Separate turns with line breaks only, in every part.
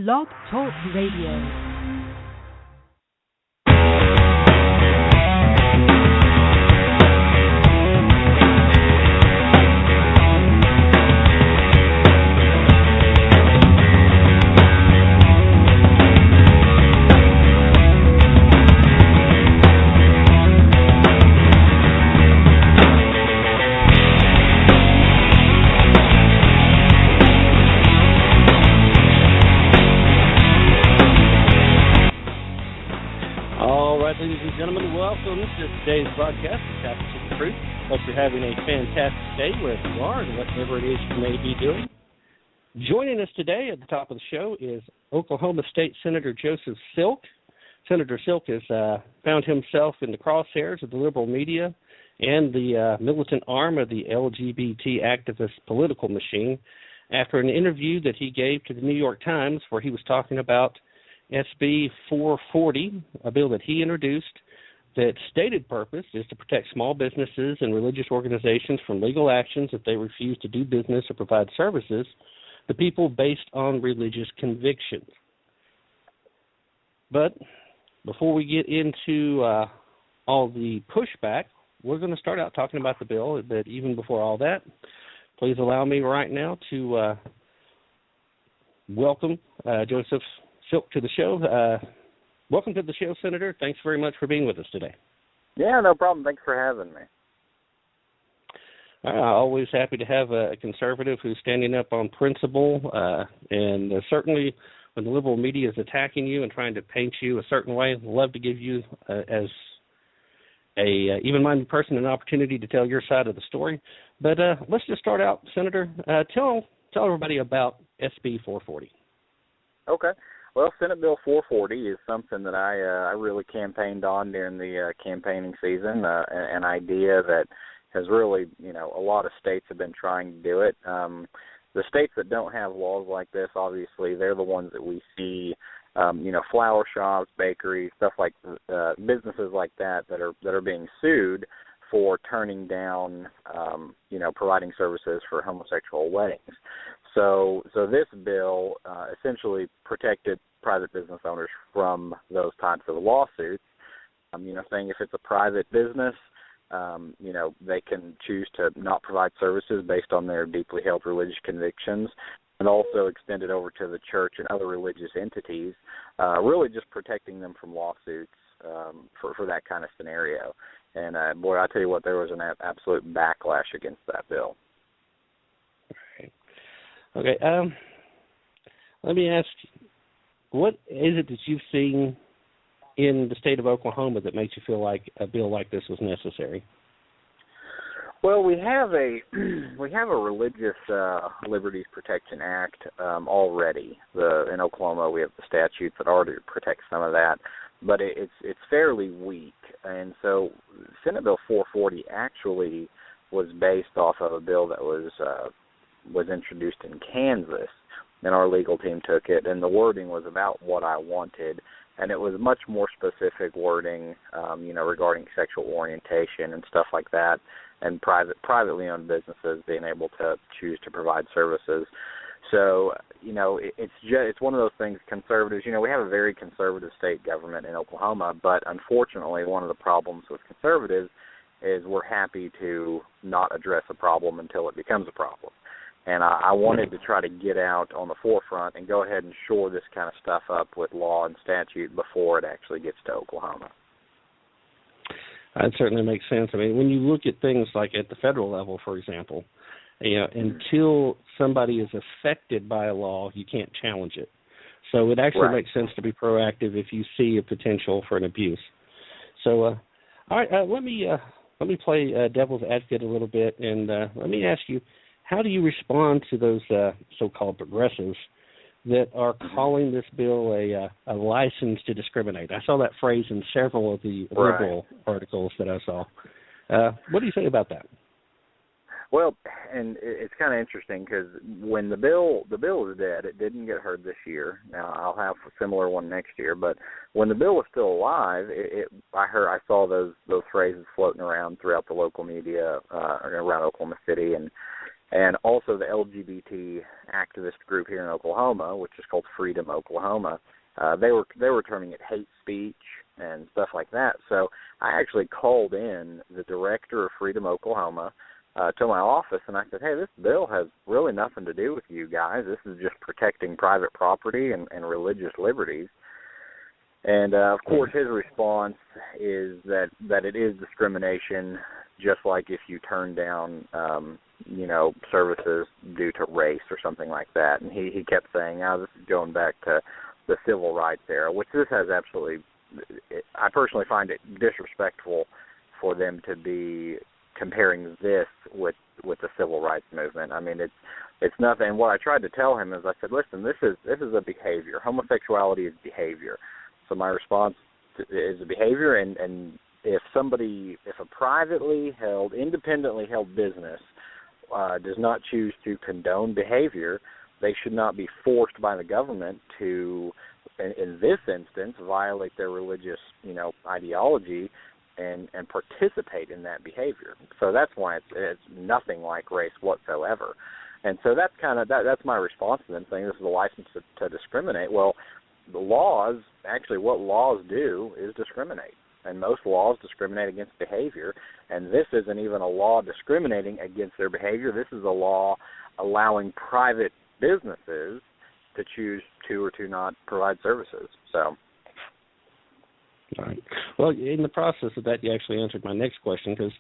Blog Talk Radio.
Today's broadcast is Happy to the Truth. Hope you're having a fantastic day wherever you are and whatever it is you may be doing. Joining us today at the top of the show is Oklahoma State Senator Joseph Silk. Senator Silk has found himself in the crosshairs of the liberal media and the militant arm of the LGBT activist political machine after an interview that he gave to the New York Times where he was talking about SB 440, a bill that he introduced that stated purpose is to protect small businesses and religious organizations from legal actions if they refuse to do business or provide services to people based on religious convictions. But before we get into all the pushback, we're going to start out talking about the bill. But even before all that, please allow me right now to welcome Joseph Silk to the show. Welcome to the show, Senator. Thanks very much for being with us today.
Yeah, no problem. Thanks for having me.
Always happy to have a conservative who's standing up on principle, and certainly when the liberal media is attacking you and trying to paint you a certain way, I'd love to give you, as a even-minded person, an opportunity to tell your side of the story. But let's just start out, Senator. Tell everybody about SB 440.
Okay. Well, Senate Bill 440 is something that I really campaigned on during the campaigning season, an idea that has really, a lot of states have been trying to do it. The states that don't have laws like this, obviously, they're the ones that we see, flower shops, bakeries, stuff like businesses like that are being sued for turning down, providing services for homosexual weddings. So this bill essentially protected private business owners from those types of lawsuits, saying if it's a private business, they can choose to not provide services based on their deeply held religious convictions, and also extend it over to the church and other religious entities, really just protecting them from lawsuits for that kind of scenario. And, boy, I tell you what, there was an absolute backlash against that bill.
Okay, let me ask you, what is it that you've seen in the state of Oklahoma that makes you feel like a bill like this was necessary?
Well, we have a Religious Liberties Protection Act already. In Oklahoma, we have the statutes that already protect some of that, but it's fairly weak. And so Senate Bill 440 actually was based off of a bill that was introduced in Kansas, and our legal team took it, and the wording was about what I wanted, and it was much more specific wording, regarding sexual orientation and stuff like that, and privately owned businesses being able to choose to provide services. So, it's one of those things, conservatives, we have a very conservative state government in Oklahoma, but unfortunately one of the problems with conservatives is we're happy to not address a problem until it becomes a problem. And I wanted to try to get out on the forefront and go ahead and shore this kind of stuff up with law and statute before it actually gets to Oklahoma.
That certainly makes sense. I mean, when you look at things like at the federal level, for example, until somebody is affected by a law, you can't challenge it. So it actually makes sense to be proactive if you see a potential for an abuse. So, all right, let me play devil's advocate a little bit, and let me ask you, how do you respond to those so-called progressives that are calling this bill a license to discriminate? I saw that phrase in several of the liberal articles that I saw. What do you think about that?
Well, and it's kind of interesting because when the bill was dead, it didn't get heard this year. Now I'll have a similar one next year, but when the bill was still alive, I saw those phrases floating around throughout the local media around Oklahoma City, and and also the LGBT activist group here in Oklahoma, which is called Freedom Oklahoma. They were terming it hate speech and stuff like that. So I actually called in the director of Freedom Oklahoma to my office, and I said, hey, this bill has really nothing to do with you guys. This is just protecting private property and religious liberties. And, of course, his response is that it is discrimination, just like if you turn down, services due to race or something like that. And he kept saying, this is going back to the civil rights era, which this has absolutely, I personally find it disrespectful for them to be comparing this with the civil rights movement. I mean, it's nothing. And what I tried to tell him is, I said, listen, this is a behavior. Homosexuality is behavior. So my response is a behavior, and if a privately held, independently held business does not choose to condone behavior, they should not be forced by the government to, in this instance, violate their religious, ideology and participate in that behavior. So that's why it's nothing like race whatsoever. And so that's that's my response to them, saying this is a license to discriminate. Well, the laws, actually what laws do is discriminate. And most laws discriminate against behavior, and this isn't even a law discriminating against their behavior. This is a law allowing private businesses to choose to or to not provide services. So,
all right. Well, in the process of that, you actually answered my next question, because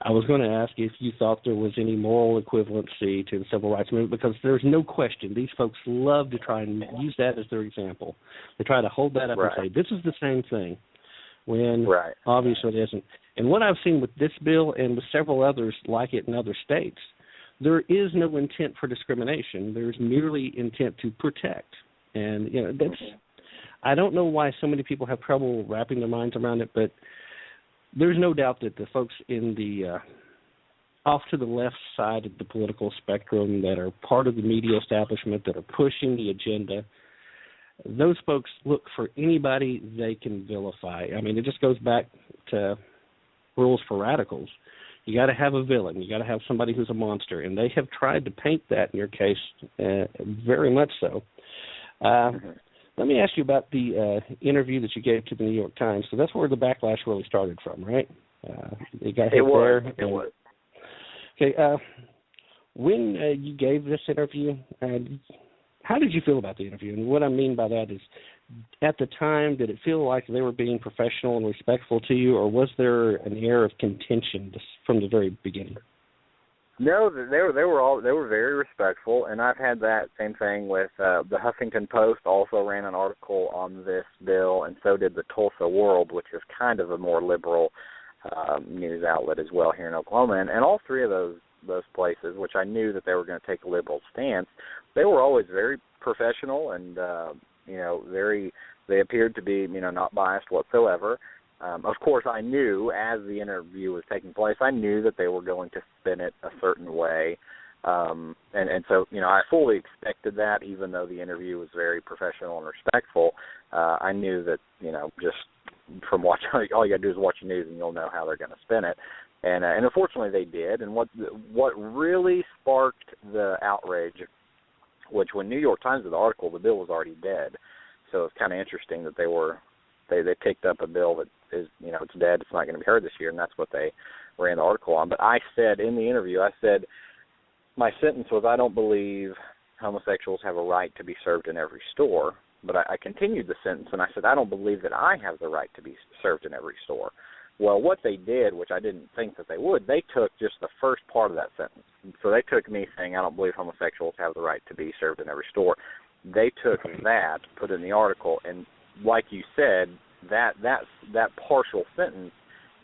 I was going to ask if you thought there was any moral equivalency to the civil rights movement, because there's no question. These folks love to try and use that as their example. They try to hold that up and say, this is the same thing, when obviously it isn't. And what I've seen with this bill and with several others like it in other states, there is no intent for discrimination. There's merely intent to protect. And, that's, I don't know why so many people have trouble wrapping their minds around it, but there's no doubt that the folks in the off to the left side of the political spectrum that are part of the media establishment, that are pushing the agenda, those folks look for anybody they can vilify. I mean, it just goes back to rules for radicals. You got to have a villain. You got to have somebody who's a monster, and they have tried to paint that in your case, very much so. Let me ask you about the interview that you gave to the New York Times. So that's where the backlash really started from, right? You got hit there.
It was.
Okay. When you gave this interview, how did you feel about the interview? And what I mean by that is, at the time, did it feel like they were being professional and respectful to you, or was there an air of contention from the very beginning?
No, they were very respectful, and I've had that same thing with the Huffington Post. Also ran an article on this bill, and so did the Tulsa World, which is kind of a more liberal news outlet as well here in Oklahoma. And all three of those places, which I knew that they were going to take a liberal stance, they were always very professional and they appeared to be not biased whatsoever. Of course, I knew as the interview was taking place, I knew that they were going to spin it a certain way. And so, I fully expected that, even though the interview was very professional and respectful. I knew that, just from watching, all you got to do is watch the news and you'll know how they're going to spin it. And unfortunately they did. And what really sparked the outrage, which when New York Times did the article, the bill was already dead. So it's kind of interesting that they picked up a bill that is, it's dead, it's not going to be heard this year, and that's what they ran the article on. But I said in the interview, my sentence was, I don't believe homosexuals have a right to be served in every store. But I continued the sentence, and I said, I don't believe that I have the right to be served in every store. Well, what they did, which I didn't think that they would, they took just the first part of that sentence. So they took me saying, I don't believe homosexuals have the right to be served in every store. They took that, put it in the article, and like you said, that partial sentence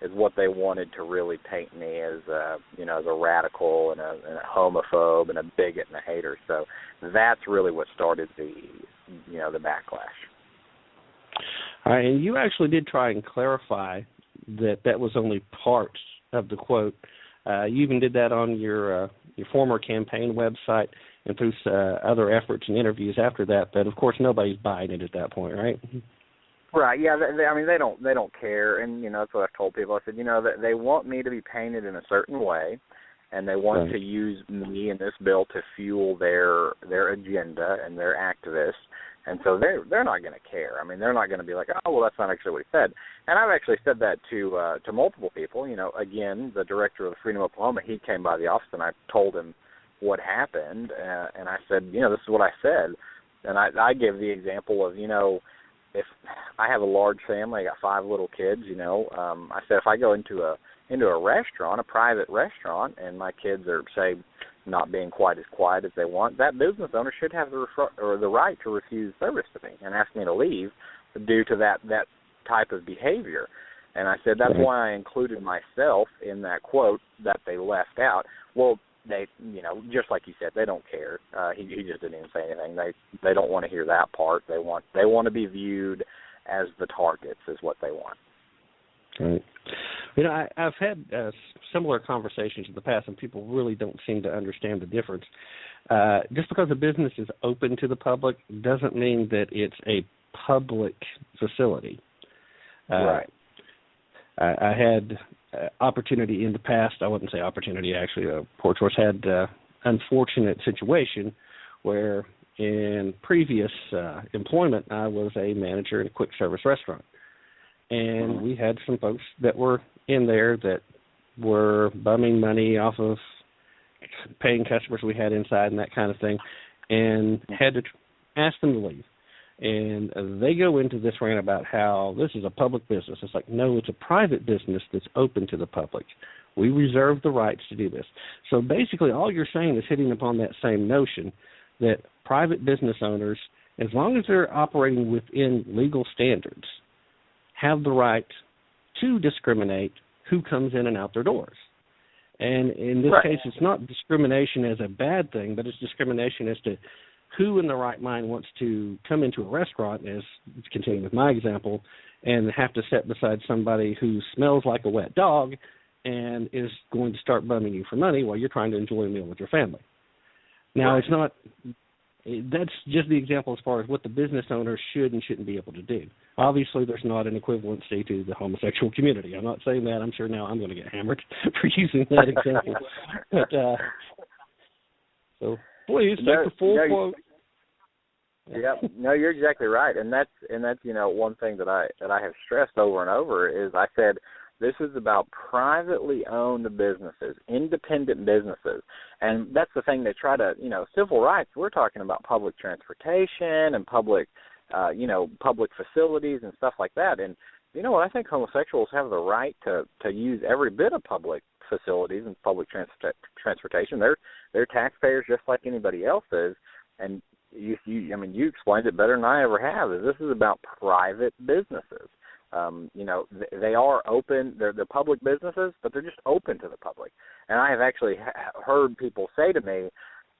is what they wanted to really paint me as as a radical and a homophobe and a bigot and a hater. So that's really what started the backlash.
All right, and you actually did try and clarify that was only part of the quote. You even did that on your former campaign website and through other efforts and interviews after that. But of course, nobody's buying it at that point, right?
Right. Yeah. They don't care, and that's what I've told people. I said, they want me to be painted in a certain way, and they want to use me and this bill to fuel their agenda and their activists. And so they're not going to care. I mean, they're not going to be like, oh, well, that's not actually what he said. And I've actually said that to multiple people. You know, again, the director of Freedom Oklahoma, he came by the office, and I told him what happened, and I said, you know, this is what I said. And I gave the example of, you know, if I have a large family, I got 5 little kids, you know, I said if I go into a restaurant, a private restaurant, and my kids are, say, not being quite as quiet as they want, that business owner should have the right to refuse service to me and ask me to leave due to that type of behavior. And I said that's why I included myself in that quote that they left out. Well, they, you know, just like you said, they don't care. He just didn't even say anything. They don't want to hear that part. They want to be viewed as the targets is what they want.
Right. You know, I've had similar conversations in the past, and people really don't seem to understand the difference. Just because a business is open to the public doesn't mean that it's a public facility.
Right.
I had opportunity in the past. I wouldn't say opportunity, actually. Port Source had unfortunate situation where in previous employment, I was a manager in a quick service restaurant. And we had some folks that were in there that were bumming money off of paying customers we had inside and that kind of thing, and had to ask them to leave. And they go into this rant about how this is a public business. It's like, no, it's a private business that's open to the public. We reserve the rights to do this. So basically all you're saying is hitting upon that same notion that private business owners, as long as they're operating within legal standards, have the right to discriminate who comes in and out their doors. And in this case, it's not discrimination as a bad thing, but it's discrimination as to who in the right mind wants to come into a restaurant, as continuing with my example, and have to sit beside somebody who smells like a wet dog and is going to start bumming you for money while you're trying to enjoy a meal with your family. Now, it's not – that's just the example as far as what the business owner should and shouldn't be able to do. Obviously, there's not an equivalency to the homosexual community. I'm not saying that. I'm sure now I'm going to get hammered for using that example. But so please take the full quote.
Yeah, no, you're exactly right, and that's you know, one thing that I have stressed over and over is I said this is about privately owned businesses, independent businesses, and that's the thing they try to, you know, civil rights. We're talking about public transportation and public facilities and stuff like that. And you know what? I think homosexuals have the right to use every bit of public facilities and public transportation. They're taxpayers just like anybody else is. And you explained it better than I ever have. This is about private businesses. You know, they are open. They're public businesses, but they're just open to the public. And I have actually heard people say to me,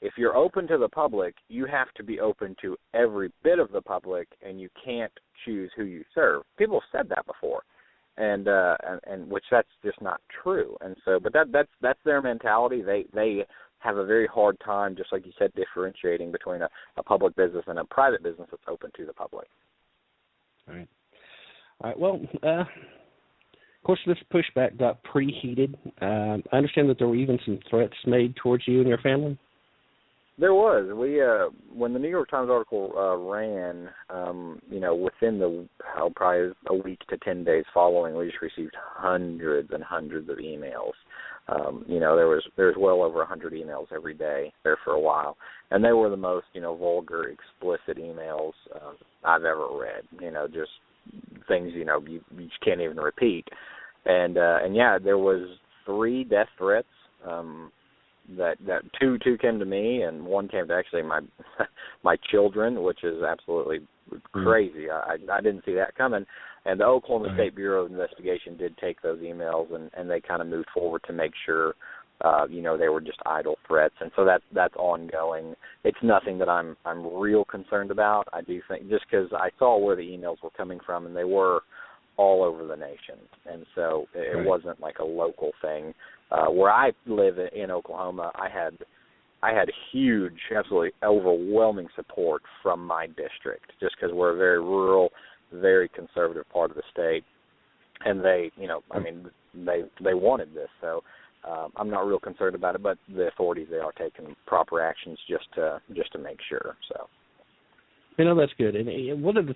if you're open to the public, you have to be open to every bit of the public, and you can't choose who you serve. People have said that before, and which that's just not true. And so, but that's their mentality. They have a very hard time, just like you said, differentiating between a public business and a private business that's open to the public.
All right. Well, of course, this pushback got preheated. I understand that there were even some threats made towards you and your family.
There was. We when the New York Times article ran, you know, within probably a week to 10 days following, we just received hundreds and hundreds of emails. You know, there's well over 100 emails every day there for a while, and they were the most, you know, vulgar, explicit emails I've ever read. You know, just things, you know, you just can't even repeat. And yeah, there was 3 death threats. That two came to me, and one came to actually my children, which is absolutely crazy. I didn't see that coming. And the Oklahoma State Bureau of Investigation did take those emails, and they kind of moved forward to make sure, you know, they were just idle threats. And so that's ongoing. It's nothing that I'm real concerned about. I do think just because I saw where the emails were coming from, and they were all over the nation, and so it wasn't like a local thing. Where I live in Oklahoma, I had huge, absolutely overwhelming support from my district, just because we're a very rural, very conservative part of the state, and they, you know, I mean, they wanted this, so I'm not real concerned about it, but the authorities, they are taking proper actions just to make sure. So,
that's good. And one of the